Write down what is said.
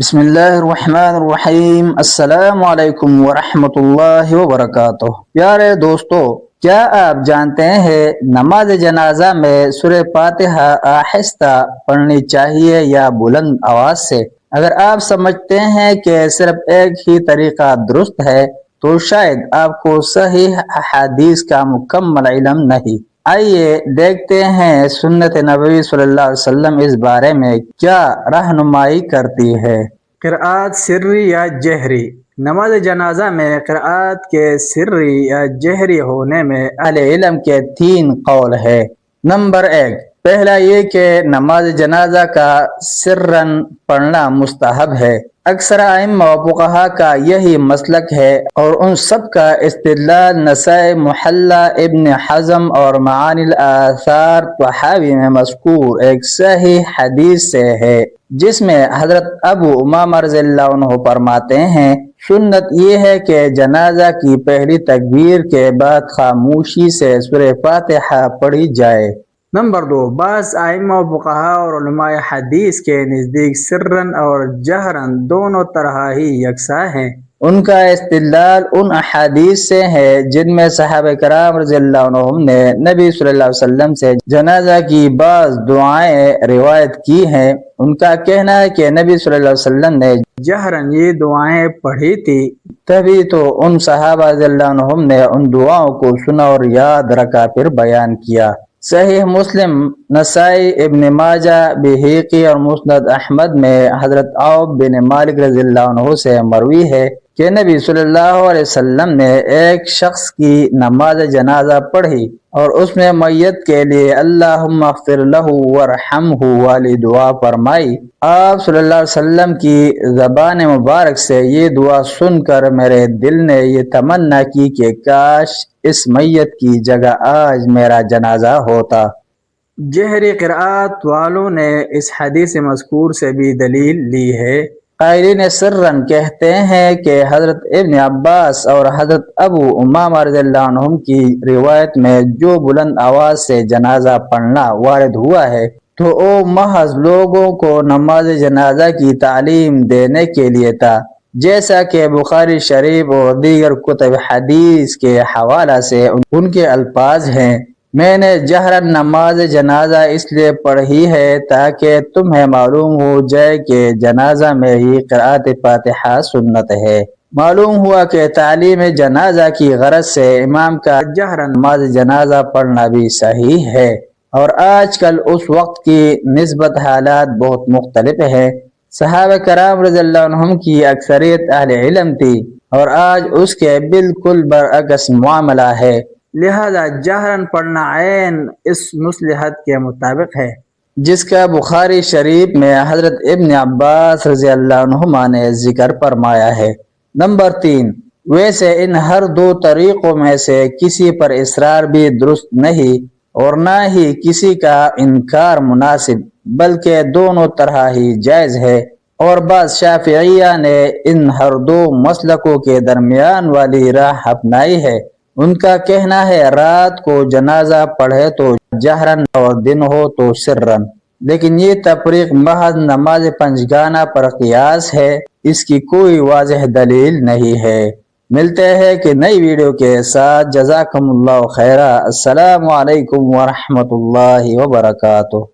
بسم اللہ الرحمن الرحیم۔ السلام علیکم ورحمۃ اللہ وبرکاتہ۔ پیارے دوستو، کیا آپ جانتے ہیں نماز جنازہ میں سورہ فاتحہ آہستہ پڑھنی چاہیے یا بلند آواز سے؟ اگر آپ سمجھتے ہیں کہ صرف ایک ہی طریقہ درست ہے تو شاید آپ کو صحیح احادیث کا مکمل علم نہیں۔ آئیے دیکھتے ہیں سنت نبوی صلی اللہ علیہ وسلم اس بارے میں کیا رہنمائی کرتی ہے۔ قرأت سری یا جہری۔ نماز جنازہ میں قرأت کے سری یا جہری ہونے میں اہل علم کے 3 قول ہے۔ نمبر 1، پہلا یہ کہ نماز جنازہ کا سرن پڑھنا مستحب ہے۔ اکثر ائمہ و فقہا کا یہی مسلک ہے اور ان سب کا استدلال نسائی محلہ، ابن حزم اور معانی الآثار طحاوی میں مذکور ایک صحیح حدیث سے ہے، جس میں حضرت ابو امامہ رضی اللہ عنہ فرماتے ہیں، سنت یہ ہے کہ جنازہ کی پہلی تکبیر کے بعد خاموشی سے سورہ فاتحہ پڑھی جائے۔ نمبر 2، بعض ائمہ و فقہا اور علماء حدیث کے نزدیک سرن اور جہرن دونوں طرح ہی یکساں ہیں۔ ان کا استدلال ان احادیث سے ہے جن میں صحابہ کرام رضی اللہ عنہم نے نبی صلی اللہ علیہ وسلم سے جنازہ کی بعض دعائیں روایت کی ہیں۔ ان کا کہنا ہے کہ نبی صلی اللہ علیہ وسلم نے جہرن یہ دعائیں پڑھی تھی، تبھی تو ان صحابہ رضی اللہ عنہم نے ان دعاؤں کو سنا اور یاد رکھا پھر بیان کیا۔ صحیح مسلم، نسائی، ابن ماجہ، بہیقی اور مسند احمد میں حضرت عوف بن مالک رضی اللہ عنہ سے مروی ہے کہ نبی صلی اللہ علیہ وسلم نے ایک شخص کی نماز جنازہ پڑھی اور اس میں میت کے لیے اللہم اغفر لہ وارحمہ والی دعا فرمائی۔ آپ صلی اللہ علیہ وسلم کی زبان مبارک سے یہ دعا سن کر میرے دل نے یہ تمنا کی کہ کاش اس میت کی جگہ آج میرا جنازہ ہوتا۔ جہری قرأت والوں نے اس حدیث مذکور سے بھی دلیل لی ہے۔ قائلین سرن کہتے ہیں کہ حضرت ابن عباس اور حضرت ابو امامہ رضی اللہ عنہم کی روایت میں جو بلند آواز سے جنازہ پڑھنا وارد ہوا ہے تو وہ محض لوگوں کو نماز جنازہ کی تعلیم دینے کے لیے تھا، جیسا کہ بخاری شریف اور دیگر کتب حدیث کے حوالہ سے ان کے الفاظ ہیں، میں نے جہرن نماز جنازہ اس لیے پڑھی ہے تاکہ تمہیں معلوم ہو جائے کہ جنازہ میں ہی قرأت فاتحہ سنت ہے۔ معلوم ہوا کہ تعلیم جنازہ کی غرض سے امام کا جہرن نماز جنازہ پڑھنا بھی صحیح ہے، اور آج کل اس وقت کی نسبت حالات بہت مختلف ہیں۔ صحابہ کرام رضی اللہ عنہم کی اکثریت اہل علم تھی اور آج اس کے بالکل برعکس معاملہ ہے، لہذا جہرن پڑھنا عین اس مصلحت کے مطابق ہے جس کا بخاری شریف میں حضرت ابن عباس رضی اللہ عنہما نے ذکر فرمایا ہے۔ نمبر 3، ویسے ان ہر 2 طریقوں میں سے کسی پر اصرار بھی درست نہیں اور نہ ہی کسی کا انکار مناسب، بلکہ دونوں طرح ہی جائز ہے، اور بعض شافعیہ نے ان ہر 2 مسلکوں کے درمیان والی راہ اپنائی ہے۔ ان کا کہنا ہے رات کو جنازہ پڑھے تو جہرن اور دن ہو تو سرن، لیکن یہ تفریق محض نماز پنجگانہ پر قیاس ہے، اس کی کوئی واضح دلیل نہیں ہے۔ ملتے ہیں کہ نئی ویڈیو کے ساتھ، جزاکم اللہ خیرہ۔ السلام علیکم ورحمۃ اللہ وبرکاتہ۔